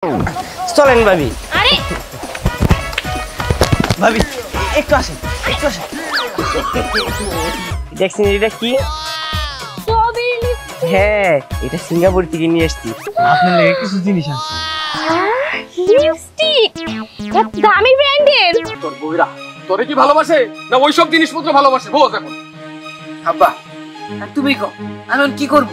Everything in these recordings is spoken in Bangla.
চলেন ভাবি। আরে ভাবি একটু আসেন, একটু আসেন। দেখছেন এটা কি? Strawberry lipstick. হ্যাঁ, এটা সিঙ্গাপুর থেকে নিয়ে আসছি। আপনার লেগে কিছু জিনিস আছে। লিপস্টিক দামি ব্র্যান্ডের। তোর বউরা তোরে কি ভালোবাসে না ওইসব জিনিসপত্র ভালোবাসে? বোঝ এখন। আব্বা তুমি কও আমি কি করব?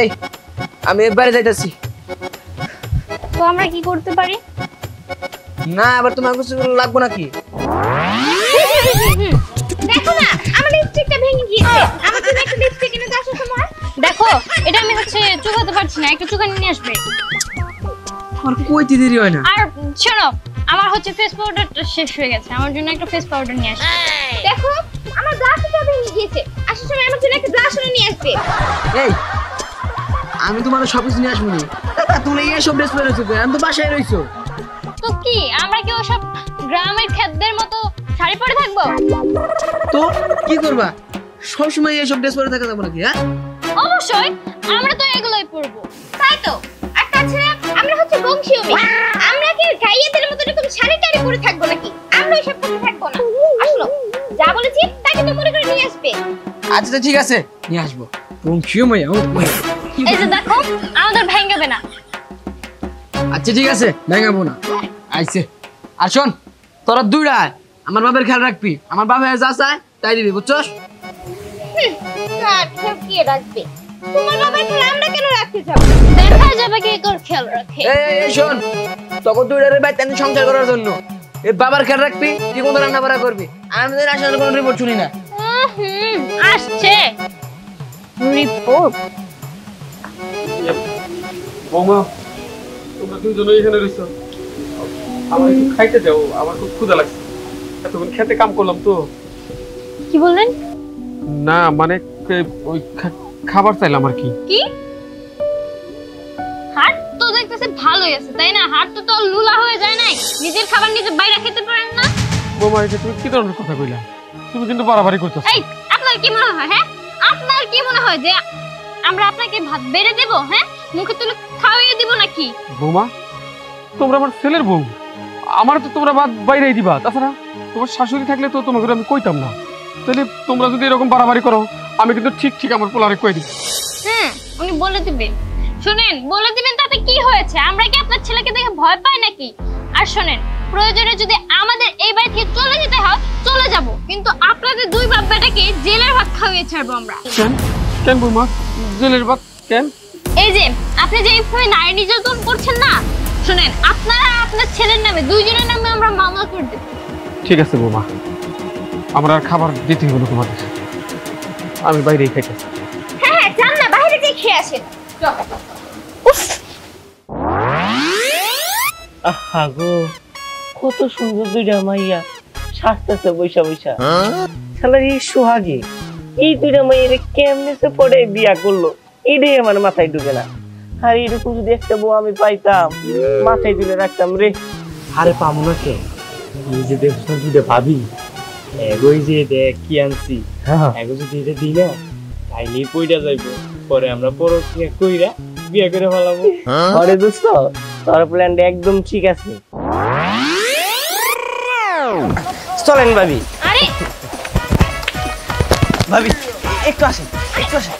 এই আমি এবারে যাইতাছি। তো আমরা কি করতে পারি? না আবার তোমার কিছু লাগবো নাকি? দেখো না আমার লিপস্টিকটা ভেঙে গিয়েছে। আমার জন্য একটা লিপস্টিক কিনে দাও তোমার। দেখো এটা আমি চুকাতে পারছি না, একটু চুকানি নিয়ে আসবে। আর কইতে দেরি হয় না। আর শোনো আমার ফেস পাউডারটা শেষ হয়ে গেছে, আমার জন্য একটা ফেস পাউডার নিয়ে আসবে। দেখো আমার ব্লাশটা ভেঙে গিয়েছে, আসার সময় আমার জন্য একটা ব্লাশ নিয়ে আসবে। এই আমি তোমার সব কিছু নিয়ে আসবো। তুমি এইসব ড্রেস পরে রয়েছো, আমি তো বাসায় রইছো। তো কি আমরা কি ওসব গ্রামের খেতদের মতো শাড়ি পরে থাকবো? তো কি করবা? সব সময় এইসব ড্রেস পরে থাকা যাবে নাকি? হ্যাঁ অবশ্যই আমরা তো এগুলোই পরবো, তাই তো। আর তাছাড়া আমরা বংশীয় মেয়ে, আমরা কি গাইয়াদের মতো এরকম শাড়ি টাড়ি পরে থাকবো নাকি? আমরা ওইসব পরে থাকবো না। আসলো যা বলেছি তাকে তো মনে করে নিয়ে আসবে। আচ্ছা তো ঠিক আছে নিয়ে আসবো। বংশীয় মেয়ে এই যে দেখো আমাদের ভাঙবে না। আচ্ছা ঠিক আছে ভাঙাবো না। আইছে আর শোন তোরা দুইটা আমার বাবার খেয়াল রাখবি। আমার বাবা যা চায় তাই দিবি, বুঝছস? না কে রাখবে? তোমার বাবার খেয়াল আমরা কেন রাখতে যাব? দেখা যাবে কে কোন খেয়াল রাখে। এই শোন তখন দুইটারে বাইতে আমি সংসার করার জন্য এই বাবার খেয়াল রাখবি, ঠিক মতো রান্না বাড়া করবি। আমাদের আসার কোনো রিপোর্ট শুনি না। আসছে রিপোর্ট। বৌমা তোমরা দুজনে এখানে রইছো, আমার একটু খাইতে দাও, আমার খুব ক্ষুধা লাগছে। এতক্ষণ খেতে কাম করলাম তো। কি বললেন? না মানে ওই খাবার চাইলাম আর কি। কি হাট তো দেখতেছে ভালোই আছে তাই না? হাট তো লুলা হয়ে যায় নাই, নিজের খাবার নিজে বাইরে খেতে পারেন না। বৌমা এটা তুমি কি ধরনের কথা কইলা? তুমি কিন্তু বাড়াবাড়ি করতেছো। এই আপনার কি মনে হয়? হ্যাঁ আপনার কি মনে হয় যে আমরা আপনাকে ভাত বেড়ে দেব? হ্যাঁ মুখে তুলে খাওয়িয়ে দিব নাকি? বৌমা তোমরা আমার ছেলের বউ, আমার তো তোমরা ভাত বাইরেই দিবা। তাছাড়া তোমার শাশুড়ি থাকলে তো তোমাকে আমি কইতাম না। তাহলে তোমরা যদি এরকম বাড়াবাড়ি করো আমি কিন্তু ঠিক ঠিক আমার পোলারে কই দিব। উনি বলে দিবেন। শুনেন বলে দিবেন তাতে কি হয়েছে? আমরা কি আপনার ছেলেকে দেখে ভয় পাই নাকি? আর শুনেন প্রয়োজনে যদি আমাদের এই বাড়ি থেকে চলে যেতে হয় চলে যাব, কিন্তু আপনাদের দুই বাপ বেটাকে জেলের ভাত খাওয়িয়ে ছাড়বো আমরা। কেন কেন বৌমা জেলের ভাত কেন? এই যে আপনি যে এইভাবে নারী নির্যাতন করছেন না, শুনেন আপনারা আপনার ছেলের নামে দুইজনের নামে আমরা মামলা করে দেব। ঠিক আছে বৌমা, আমরা আর খাবার দিতে হবে না তোমাদের, আমি বাইরেই খাইতেছি। হ্যাঁ যান না বাইরে গিয়ে খেয়ে আসেন। আহা গো কত সুন্দর দুইটা মাইয়া সাজতেছে বৈশা বৈশা। শালার এই সোহাগে এই দুইটা মাইয়ের কেমনে সে পড়ে বিয়া করলো এটাই আমার মাথায় ঢুকে না। আর এরকম যদি একটা বউ আমি পাইতাম মাথায় তুলে রাখতাম রে। আরে পাবো না কে? এই যে দেখছো দুইটা ভাবি এগোই যে দেখ কি আনছি, এগো যদি এটা দিই না তাইলেই পইটা যাইবো। পরে আমরা পরকিয়া কইরা বিয়া করে ফেলাবো। আরে দোস্ত তোর প্ল্যানটা একদম ঠিক আছে। চলেন ভাবি। আরে ভাবি একটু আসেন, একটু আসেন।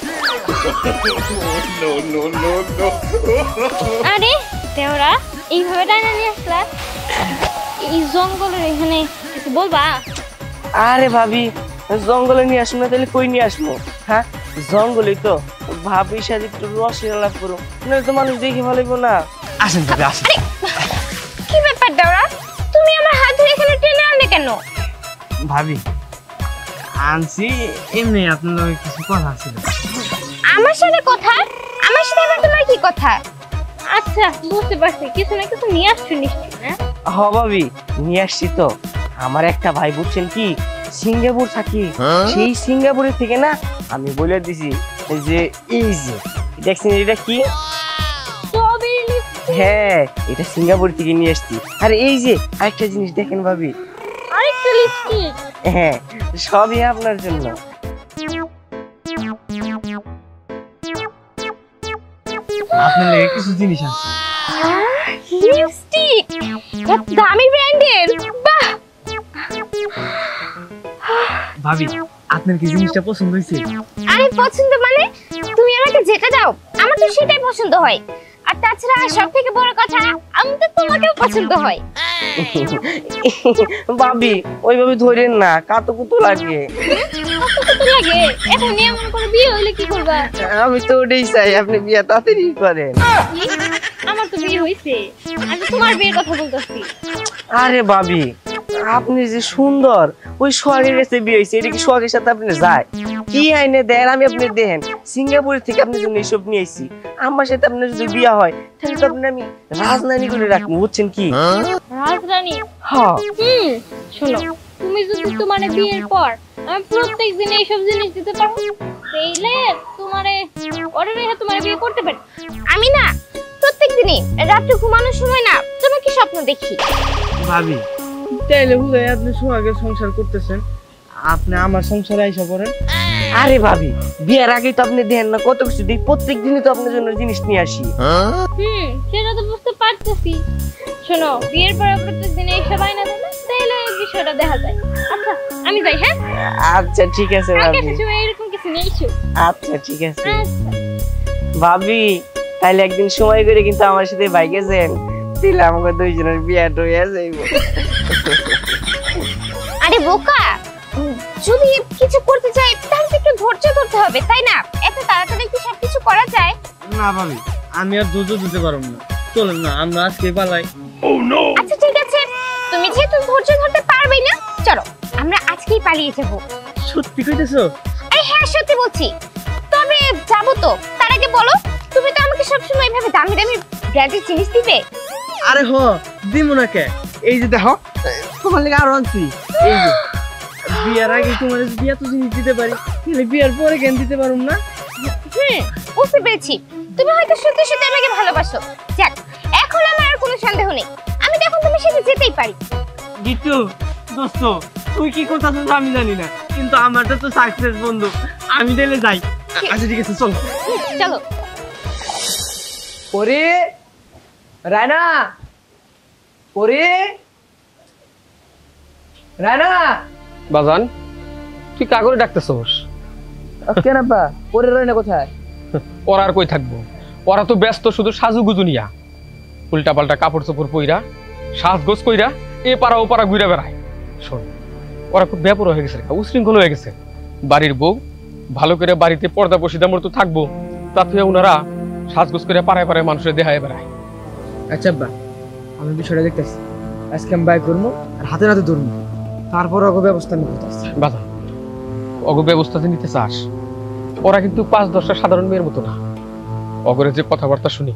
আরে দেওরা এইভাবে টানা নিয়ে আসলা এই জঙ্গলের এখানে, কিছু বলবা? আরে ভাবি জঙ্গলে নিয়ে আসবো না তাহলে কই নিয়ে আসবো? হ্যাঁ জঙ্গলে তো ভাবির সাথে একটু রসের আলাপ করো, নাহলে তো মানুষ দেখে ভালো না। আসেন ভাবি আসেন। কি ব্যাপার দেওরা, তুমি আমার হাত ধরে এখানে টেনে আনলে কেন? ভাবি আনছি এমনি আপনার কিছু কথা ছিল। আমার সাথে কথা? আমার সাথে আবার তোমার কি কথা? আচ্ছা বুঝতে পারছি, কিছু না কিছু নিয়ে আসছো নিশ্চয়ই। না হ ভাবি নিয়ে আসছি তো। আমার একটা ভাই বুঝছেন কি সিঙ্গাপুর থাকি, সেই সিঙ্গাপুরের থেকে না আমি বলে দিছি যে এই যে দেখছেন এটা কি? Strawberry lipstick. হ্যাঁ, এটা সিঙ্গাপুর থেকে নিয়ে আসছি। আর এই যে আরেকটা জিনিস দেখেন ভাবি, আরেকটা লিপস্টিক। হ্যাঁ সবই আপনার জন্য। আপনার লেগে কিছু জিনিস আছে। লিপস্টিক দামি ব্র্যান্ডের। বাহ ভাবি, আপনার কি জিনিসটা পছন্দ হয়েছে? আরে পছন্দ মানে তুমি আমাকে যেটা দাও আমার তো সেটাই পছন্দ হয়। আর তাছাড়া সব থেকে বড় কথা আমি তো তোমাকেও পছন্দ হয়। ভাবি ওইভাবে ধরেন না, কাতুকুতু লাগে। কত লাগে এখন নিয়ে মনে করে বিয়ে হইলে কি করবা? আমি তো ওটাই চাই আপনি বিয়ে তাড়াতাড়ি করেন। কি? আমার তো বিয়ে হইছে, আমি তোমার বিয়ের কথা বলতেছি। আরে ভাবি আপনি যে সুন্দর, ওই সোহাগের কাছে বিয়ে হয়েছে, এটা কি সোহাগের সাথে আপনি যায়? কি আইনে দেন আমি আপনি দেখেন, সিঙ্গাপুর থেকে আপনার জন্য এইসব নিয়ে এসেছি। আমার সাথে আপনার যদি বিয়ে হয় তাহলে তো আপনি আমি রাজধানী করে রাখবো, বুঝছেন কি? রাজরানী? হ্যাঁ। শোনো, তুমি যদি তোমার বিয়ের পর আমি প্রত্যেক দিন এইসব জিনিস দিতে পারো তাইলে তোমারে অর্ডারে তোমার বিয়ে করতে পারি। আমি না প্রত্যেক দিনই রাতে ঘুমানোর সময় না তোমাকে স্বপ্ন দেখি। ভাবি তাইলে বুঝাই আপনি সোহাগের সংসার করতেছেন, আপনি আমার সংসারে আইসা পড়েন। আরে ভাবি বিয়ের আগে তো আপনি দেখেন না কত কিছু দিই, প্রত্যেক দিনই তো আপনার জন্য জিনিস নিয়ে আসি। সেটা তো বুঝতে পারতেছি। শোনো, বিয়ের পর প্রত্যেক দিন এইসব আইনা দিলে তাইলে বিষয়টা দেখা যায়। আচ্ছা আমি যাই। হ্যাঁ আচ্ছা ঠিক আছে ভাবি। এরকম কিছু নেই। আচ্ছা ঠিক আছে ভাবি, তাহলে একদিন সময় করে কিন্তু আমার সাথে বাইকে যান, দিলে আমাকে দুইজনের বিয়েটা হয়ে যাইব। আরে বোকা, যদি কিছু করতে চাই তাহলে একটু ধৈর্য ধরতে হবে, তাই না? এত তাড়াতাড়ি কি সবকিছু করা যায়? না ভাবি, আমি আর ধৈর্য দিতে পারব না, চলেন না আমরা আজকে পালাই। আচ্ছা ঠিক আছে, তুমি যেহেতু ধৈর্য ধরতে পারবে না, চলো আমরা আজকেই পালিয়ে যাব। সত্যি কইতেছো? আরে হ্যাঁ সত্যি বলছি। তবে যাবো তো, তার আগে বলো তুমি তো আমাকে সবসময় এইভাবে দামি দামি ব্র্যান্ডের জিনিস দিবে। আরে হ দিমু না কে, এই যে দেখো তোমার লেগে আরো আনছি। এই যে বিয়ার আগে তোমার যদি এত জিনিস দিতে পারি তাহলে বিয়ার পরে কেন দিতে পারুম না? বুঝতে পেরেছি, তুমি হয়তো সত্যি সত্যি আমাকে ভালোবাসো। যাক, এখন আমার আর কোনো সন্দেহ নেই, আমি তো এখন তোমার সাথে যেতেই পারি। গিট্টু দোস্ত, তুই কি করতেছিস আমি জানি না, কিন্তু আমারটা তো সাকসেস বন্ধু, আমি দিলে যাই। আচ্ছা ঠিক আছে চল। চলো। পরে রানা, পরে রানা। বাজান তুই কাগরে ডাকতেছস? কেন আপা, পরে রানা কোথায়? ওরা আর কই থাকবো, ওরা তো ব্যস্ত শুধু সাজুগুজু নিয়া, উল্টা পাল্টা কাপড় চোপড় পইরা সাজগোজ কইরা এ পাড়া ও পাড়া ঘুরে বেড়ায়। শোন, ওরা খুব ব্যাপার হয়ে গেছে, উশৃঙ্খল হয়ে গেছে। বাড়ির বউ ভালো করে বাড়িতে পর্দা বসিদা মতো থাকবো, তাতে ওনারা সাজগোজ করে পাড়ায় পাড়ায় মানুষের দেহায় বেড়ায়। আচ্ছা আব্বা, আমি বিষয়টা দেখতেছি, আজকে আমি বাই করবো আর হাতে হাতে ধরবো, তারপর অগ ব্যবস্থা নিতে। বাধা অগ ব্যবস্থা যে নিতে চাস, ওরা কিন্তু 5-10টা সাধারণ মেয়ের মতো না। অগরের যে কথাবার্তা শুনি,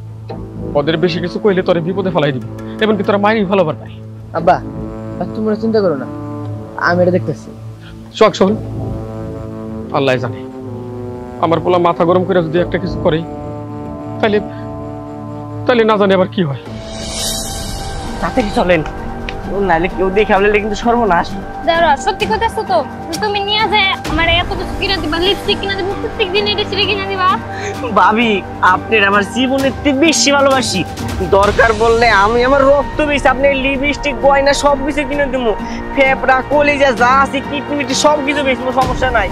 ওদের বেশি কিছু কইলে তোরে বিপদে ফেলাই দিবি, এমনকি তোরা মাইনি ভালো পারবাই। আব্বা তোমরা চিন্তা করো না, আমি এটা দেখতেছি। শোক শোন, আল্লাহ জানে আমার পোলা মাথা গরম করে যদি একটা কিছু করে তাহলে তাহলে না জানি আবার কি হয়। তাড়াতাড়ি চলেন, নাহলে কেউ দেখে ফেললে কিন্তু সর্বনাশ। দাঁড়া, সত্যি কথা তো তুমি নিয়ে যায় আমার এত কিছু কিনে দিবা, লিপস্টিক কিনে দিবা, প্রত্যেক দিন এটা সেটা কিনে দিবা। ভাবি আপনার আমার জীবনের চেয়ে বেশি ভালোবাসি, দরকার বললে আমি আমার রক্ত বেশি আপনি লিপস্টিক গয়না সব কিছু কিনে দেবো, ফেপড়া কলিজা যা আছে কিডনি সব কিছু বেশি, সমস্যা নাই।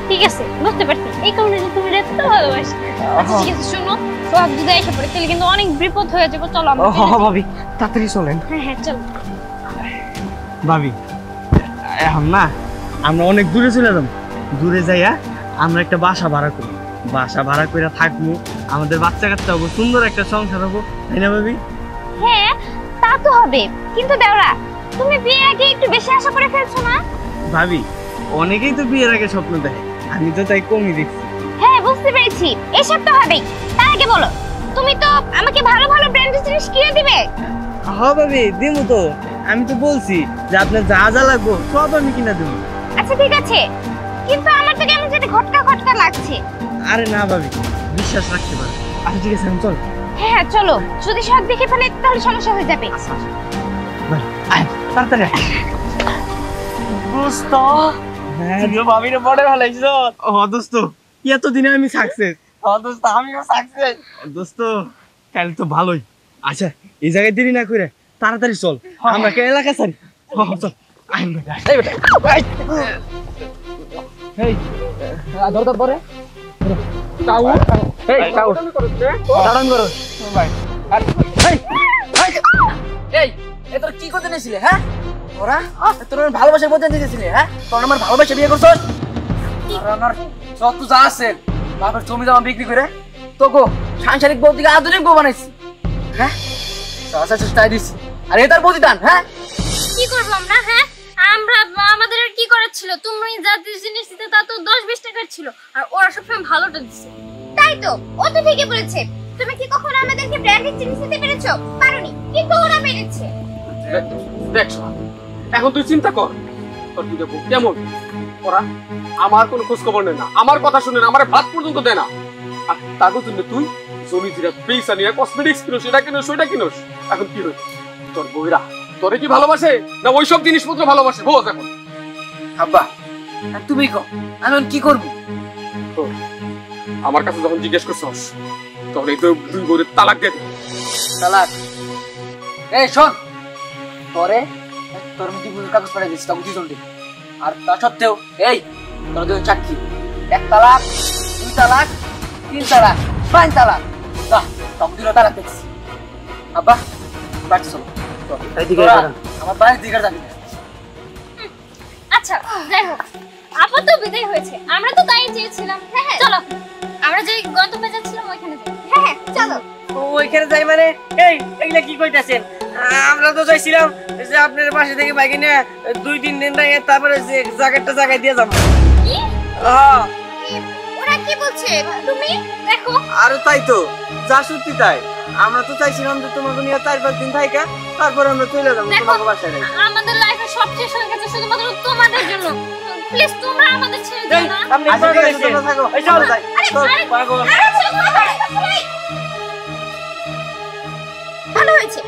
ঠিক আছে, বুঝতে পারছি এই কারণে তুমি এত ভালোবাসি। আচ্ছা ঠিক আছে, শোনো সব যদি এসে পড়ে তাহলে কিন্তু অনেক বিপদ হয়ে যাবে। চলো আমরা ভাবি তাড়াতাড়ি চলেন। হ্যাঁ চলো। ভাবি এখন না আমরা অনেক দূরে চলে যাবো, দূরে যাইয়া আমরা একটা বাসা ভাড়া করি, বাসা ভাড়া করে থাকবো, আমাদের বাচ্চা কাচ্চা হবো, সুন্দর একটা সংসার হবো, তাই না ভাবি? হ্যাঁ তা তো হবে, কিন্তু দেওরা তুমি বিয়ের আগে একটু বেশি আশা করে ফেলছো না? ভাবি অনেকেই তো বিয়ের আগে স্বপ্ন দেখে, আমি তো তাই কমই দেখছি। হ্যাঁ বুঝতে পেরেছি, এসব তো হবেই। তার আগে বলো, তুমি তো আমাকে ভালো ভালো ব্র্যান্ডের জিনিস কিনে দিবে? হ্যাঁ ভাবি দিমু তো, আমি তো বলছি যে আপনার যা যা লাগবো সব আমি কিনা দেবো। আচ্ছা ঠিক আছে, কিন্তু আমার তো কেমন যদি খটকা খটকা লাগছে। আরে না ভাবি, বিশ্বাস রাখতে পারো। আচ্ছা ঠিক আছে আমি চল। হ্যাঁ হ্যাঁ চলো, যদি শাক দেখে ফেলে তাহলে সমস্যা হয়ে যাবে। আয় তাড়াতাড়ি আয়। দোস্ত তুইও ভাবিরে বড় ভালাইছ। ও দোস্ত এতদিনে আমি সাকসেস। দোস্ত আমিও সাকসেস। দোস্ত তাহলে তো ভালোই। আচ্ছা এই জায়গায় দেরি না করে তাড়াতাড়ি চল, আমরা কে এলাকা ছাড়ি। চল আইন বেটা। এই বেটা এই ধরতে পরে তাও এই চাও দাঁড়ান করো ভাই। এই এ তোর কি করতে নিয়েছিলে? হ্যাঁ ওরা তোর ভালোবাসার মধ্যে দিয়েছিলে? হ্যাঁ তোর আমার ভালোবাসা বিয়ে করছো? আর আমার যত যা আছে বাবার জমি জমা বিক্রি করে তোকে সাংসারিক বউ থেকে আধুনিক বউ বানাইছি। হ্যাঁ তাই দিচ্ছি আর এ তার প্রতিদান। হ্যাঁ কি করবো আমরা? হ্যাঁ আমরা আমাদের আর কি করার ছিল? তুমি যা জিনিস দিতে তা তো 10-20 টাকার ছিল, আর ওরা সবসময় ভালোটা দিচ্ছে। তাই তো, ও তো ঠিকই বলেছে। তুমি কি কখনো আমাদেরকে ব্র্যান্ডেড জিনিস দিতে পেরেছো? পারোনি, কিন্তু ওরা পেরেছে। দেখছো এখন তুই চিন্তা কর তোর দুটো বউ কেমন। ওরা আমার কোনো খোঁজ খবর নেয় না, আমার কথা শুনে না, আমার ভাত পর্যন্ত দেয় না। আর তাকে জন্য তুই জমি ধীরে পয়সা নিয়ে কসমেটিক্স কিনোস, এটা কিনোস ওইটা কিনোস। এখন কি হয়েছে তোর বউরা তোরে কি ভালোবাসে না ওইসব জিনিসপত্র ভালোবাসে? বোঝ এখন। আব্বা তুমি কো আমি এখন কি করবো? আমার কাছে যখন জিজ্ঞেস করছস তখন এই দুই বউরে তালাক দিয়ে দে। তালাক? এই শোন, তোরে তোর মধ্যে বুঝে কাগজ পাঠিয়ে দিচ্ছি তখন দুজন দিন। আর তা সত্ত্বেও এই তোর দুজন চাকরি, 1 তালাক 2 তালাক 3 তালাক 5 তালাক। বাহ তখন দুটো তালাক দেখছি। আব্বা বাড়ি চলো, আমার বাড়ির দিকে যাবি না। আচ্ছা যাই হোক, আপাতত বিদায় হয়েছে, আমরা তো তাই চেয়েছিলাম। হ্যাঁ হ্যাঁ চলো, আমরা যে গন্তব্যে যাচ্ছিলাম ওইখানে যাই। হ্যাঁ হ্যাঁ চলো। ওইখানে যাই মানে? এই এগুলা কি কইতাছেন? আমরা তো চাইছিলাম যে আপনার বাসা থেকে বাইকে নিয়ে 2-3 দিন রাই তারপরে যে জায়গাটা জায়গায় দিয়ে যাবো। কি? হ্যাঁ ওরা কি বলছে তুমি দেখো। আরে তাই তো, যা সত্যি তাই। আমরা তো চাইছিলাম যে তোমাকে নিয়ে 4-5 দিন থাইকা তারপর আমরা চলে যাবো তোমাকে বাসায় রেখে। আমাদের লাইফে সব শেষ হয়ে গেছে শুধুমাত্র তোমাদের জন্য। প্লিজ তোমরা আমাদের ছেড়ে দিও না। আপনি আচ্ছা, ঠিক আছে, তোমরা থাকো। এই চল যাই। পাগল। ভালো হয়েছে,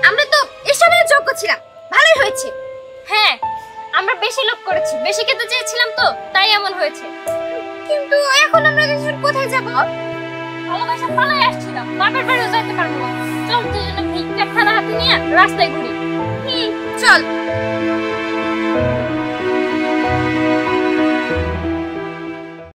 আমরা তো এসবের যোগ্য ছিলাম। ভালোই হয়েছে। হ্যাঁ আমরা বেশি লোভ করেছি, বেশি খেতে চেয়েছিলাম তো তাই এমন হয়েছে। কিন্তু এখন আমরা কোথায় যাব? ভালোবাসা পালাই আসছিলাম, বাপের বাড়িও যাইতে পারবো না। চল দুজনে ভিক্ষা খানা হাতে নিয়ে রাস্তায় ঘুরি। চল।